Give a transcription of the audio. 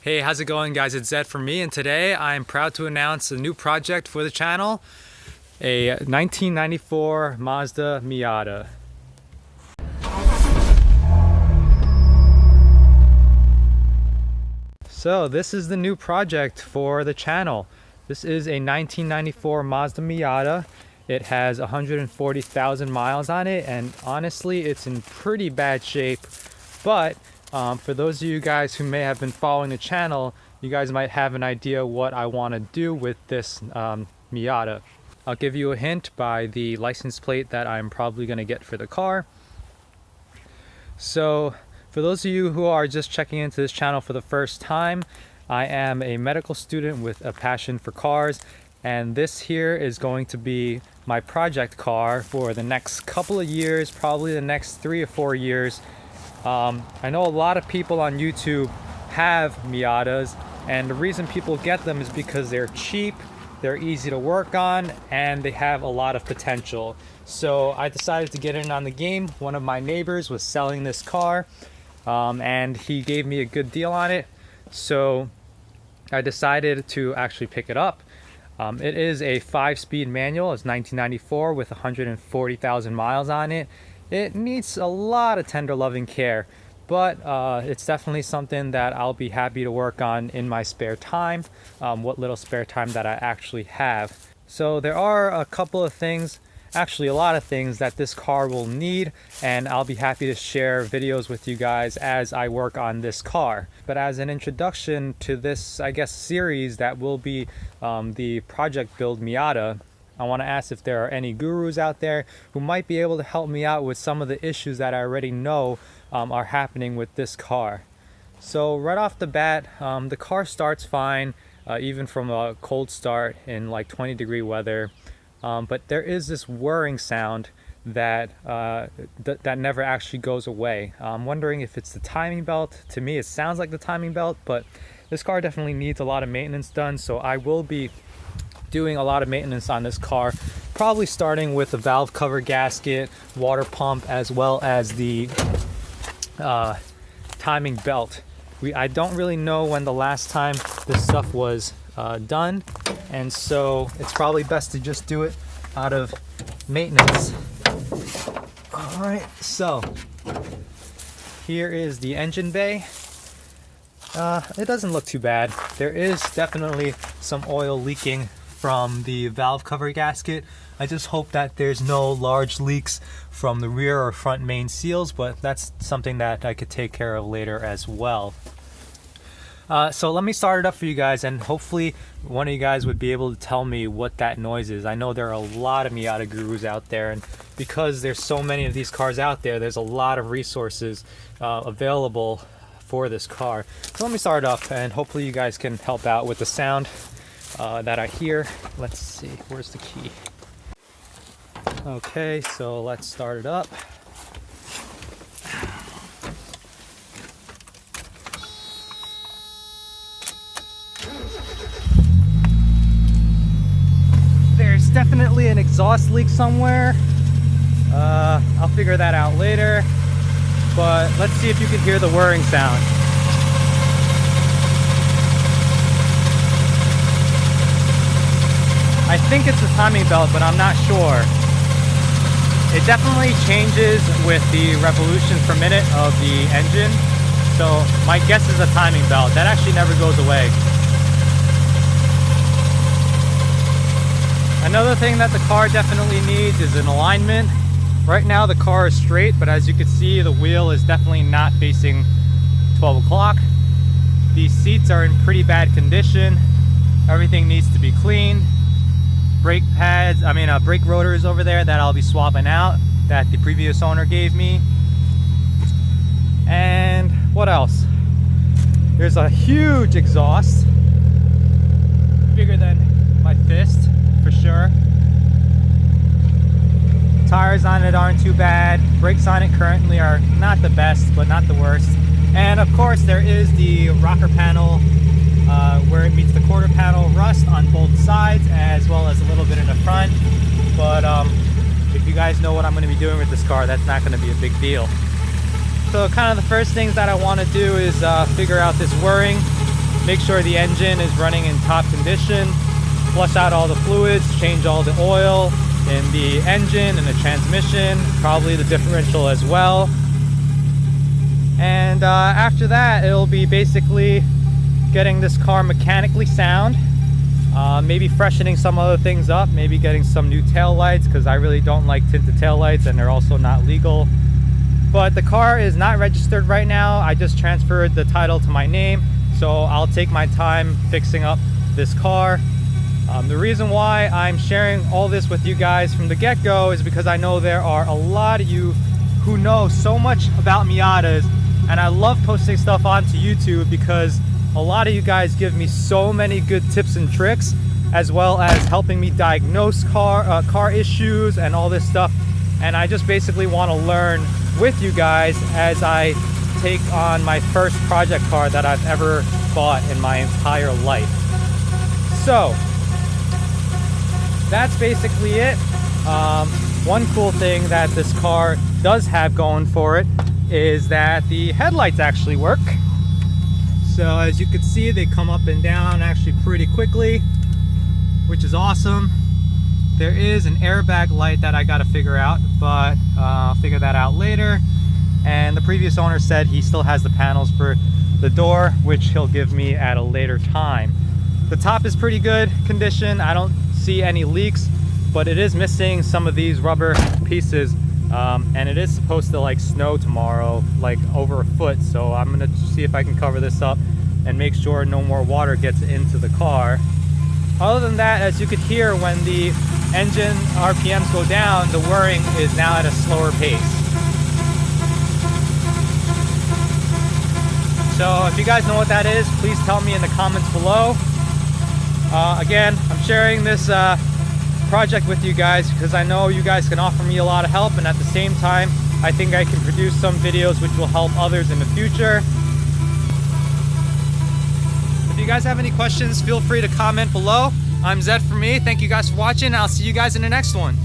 Hey, how's it going, guys? It's Zed from me, and today I'm proud to announce a new project for the channel, a 1994 Mazda Miata. So this is the new project for the channel. This is a 1994 Mazda Miata. It has 140,000 miles on it, and honestly, it's in pretty bad shape, but for those of you guys who may have been following the channel, you guys might have an idea what I want to do with this Miata. I'll give you a hint by the license plate that I'm probably going to get for the car. So for those of you who are just checking into this channel for the first time, I am a medical student with a passion for cars, and this here is going to be my project car for the next couple of years, probably the next 3 or 4 years. I know a lot of people on YouTube have Miatas, and the reason people get them is because they're cheap, they're easy to work on, and they have a lot of potential. So I decided to get in on the game. One of my neighbors was selling this car, and he gave me a good deal on it. So I decided to actually pick it up. It is a 5-speed manual. It's 1994 with 140,000 miles on it. It needs a lot of tender loving care, but it's definitely something that I'll be happy to work on in my spare time, what little spare time that I actually have. So there are a couple of things, actually a lot of things that this car will need, and I'll be happy to share videos with you guys as I work on this car. But as an introduction to this, I guess, series that will be the Project Build Miata, I want to ask if there are any gurus out there who might be able to help me out with some of the issues that I already know are happening with this car. So right off the bat, the car starts fine, even from a cold start in like 20-degree weather. But there is this whirring sound that that never actually goes away. I'm wondering if it's the timing belt. To me, it sounds like the timing belt, but this car definitely needs a lot of maintenance done. So I will be doing a lot of maintenance on this car, probably starting with the valve cover gasket, water pump, as well as the timing belt. I don't really know when the last time this stuff was done, and so it's probably best to just do it out of maintenance. All right, so here is the engine bay. It doesn't look too bad. There is definitely some oil leaking from the valve cover gasket. I just hope that there's no large leaks from the rear or front main seals, but that's something that I could take care of later as well. So let me start it up for you guys, and hopefully one of you guys would be able to tell me what that noise is. I know there are a lot of Miata gurus out there, and because there's so many of these cars out there, there's a lot of resources available for this car. So let me start it up, and hopefully you guys can help out with the sound that I hear. Let's see, where's the key? Okay, so let's start it up. There's definitely an exhaust leak somewhere. I'll figure that out later, but let's see if you can hear the whirring sound. I think it's the timing belt, but I'm not sure. It definitely changes with the revolutions per minute of the engine, so my guess is a timing belt. That actually never goes away. Another thing that the car definitely needs is an alignment. Right now the car is straight, but as you can see, the wheel is definitely not facing 12 o'clock. These seats are in pretty bad condition. Everything needs to be cleaned. Brake pads, brake rotors over there that I'll be swapping out, that the previous owner gave me. And what else? There's a huge exhaust, bigger than my fist for sure. Tires on it aren't too bad. Brakes on it currently are not the best, but not the worst. And of course there is the rocker panel where it meets the quarter panel rust on both sides, as well as a little bit in the front. But if you guys know what I'm going to be doing with this car, that's not going to be a big deal. So kind of the first things that I want to do is figure out this whirring. make sure the engine is running in top condition, flush out all the fluids, change all the oil in the engine and the transmission, probably the differential as well. And after that, it'll be basically getting this car mechanically sound, maybe freshening some other things up, maybe getting some new tail lights, because I really don't like tinted tail lights and they're also not legal. But the car is not registered right now. I just transferred the title to my name, so I'll take my time fixing up this car. The reason why I'm sharing all this with you guys from the get-go is because I know there are a lot of you who know so much about Miatas, and I love posting stuff onto YouTube because a lot of you guys give me so many good tips and tricks, as well as helping me diagnose car issues and all this stuff. And I just basically want to learn with you guys as I take on my first project car that I've ever bought in my entire life. So that's basically it. One cool thing that this car does have going for it is that the headlights actually work. So as you can see, they come up and down actually pretty quickly, which is awesome. There is an airbag light that I gotta figure out, but I'll figure that out later. And the previous owner said he still has the panels for the door, which he'll give me at a later time. The top is pretty good condition. I don't see any leaks, but it is missing some of these rubber pieces. And it is supposed to like snow tomorrow, like over a foot. So I'm gonna see if I can cover this up and make sure no more water gets into the car. Other than that, as you could hear, when the engine RPMs go down, the whirring is now at a slower pace. So if you guys know what that is, please tell me in the comments below. Again, I'm sharing this project with you guys because I know you guys can offer me a lot of help, and at the same time I think I can produce some videos which will help others in the future. If you guys have any questions, feel free to comment below. I'm Zed for me. Thank you guys for watching. I'll see you guys in the next one.